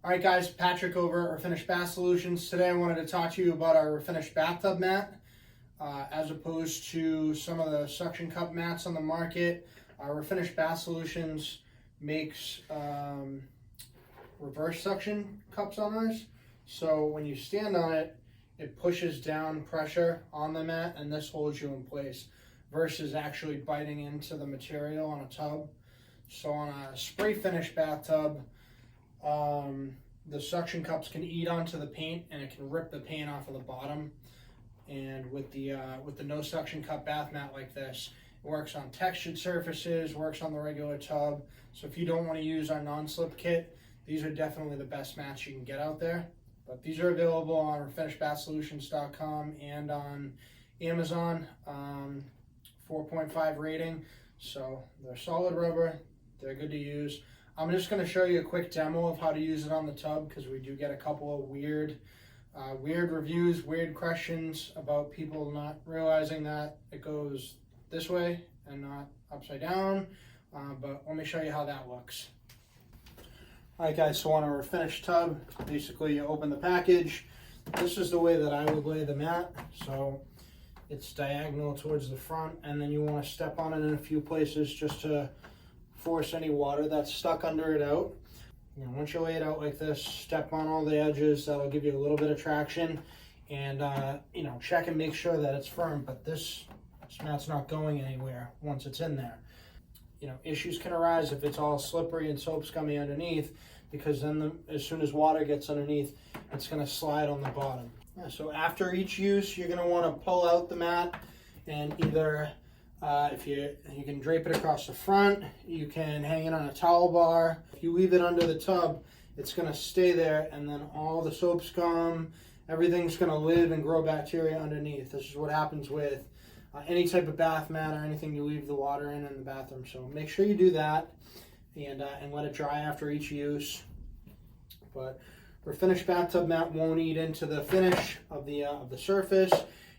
All right, guys, Patrick over at Refinished Bath Solutions. Today I wanted to talk to you about our Refinished Bathtub mat. As opposed to some of the suction cup mats on the market, our Refinished Bath Solutions makes reverse suction cups on ours. So when you stand on it, it pushes down pressure on the mat and this holds you in place versus actually biting into the material on a tub. So on a spray finish bathtub, the suction cups can eat onto the paint and it can rip the paint off of the bottom. And with the no suction cup bath mat like this, it works on textured surfaces, works on the regular tub. So if you don't want to use our non-slip kit, these are definitely the best mats you can get out there. But these are available on refinishedbathsolutions.com and on Amazon. 4.5 rating, so they're solid rubber, they're good to use. I'm just going to show you a quick demo of how to use it on the tub because we do get a couple of weird reviews, weird questions about people not realizing that it goes this way and not upside down, but let me show you how that looks. Alright guys, so on a refinished tub, basically you open the package. This is the way that I would lay the mat, so it's diagonal towards the front, and then you want to step on it in a few places just to force any water that's stuck under it out. Once you lay it out like this, step on all the edges. That'll give you a little bit of traction, and check and make sure that it's firm. But this mat's not going anywhere once it's in there. Issues can arise if it's all slippery and soap's coming underneath, because then as soon as water gets underneath, it's going to slide on the bottom. So after each use, you're going to want to pull out the mat, and either if you can drape it across the front, you can hang it on a towel bar. If you leave it under the tub, it's going to stay there, and then all the soap scum, everything's going to live and grow bacteria underneath. This is what happens with any type of bath mat or anything you leave the water in the bathroom. So make sure you do that, and let it dry after each use. But Refinished bathtub mat won't eat into the finish of the surface,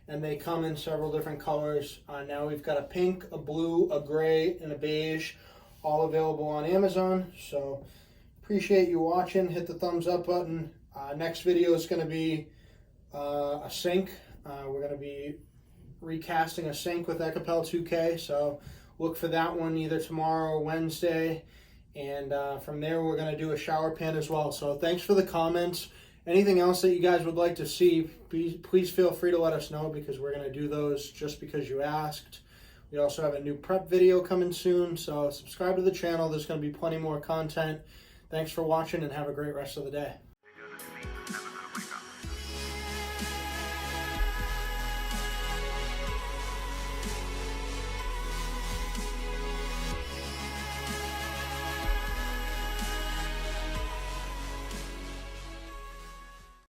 and they come in several different colors. Now we've got a pink, a blue, a gray, and a beige, all available on Amazon. So appreciate you watching. Hit the thumbs up button. Next video is going to be a sink. We're going to be recasting a sink with Ekopel 2K, so look for that one either tomorrow or Wednesday. And from there, we're going to do a shower pan as well. So thanks for the comments. Anything else that you guys would like to see, please feel free to let us know, because we're going to do those just because you asked. We also have a new prep video coming soon, so subscribe to the channel. There's going to be plenty more content. Thanks for watching, and have a great rest of the day.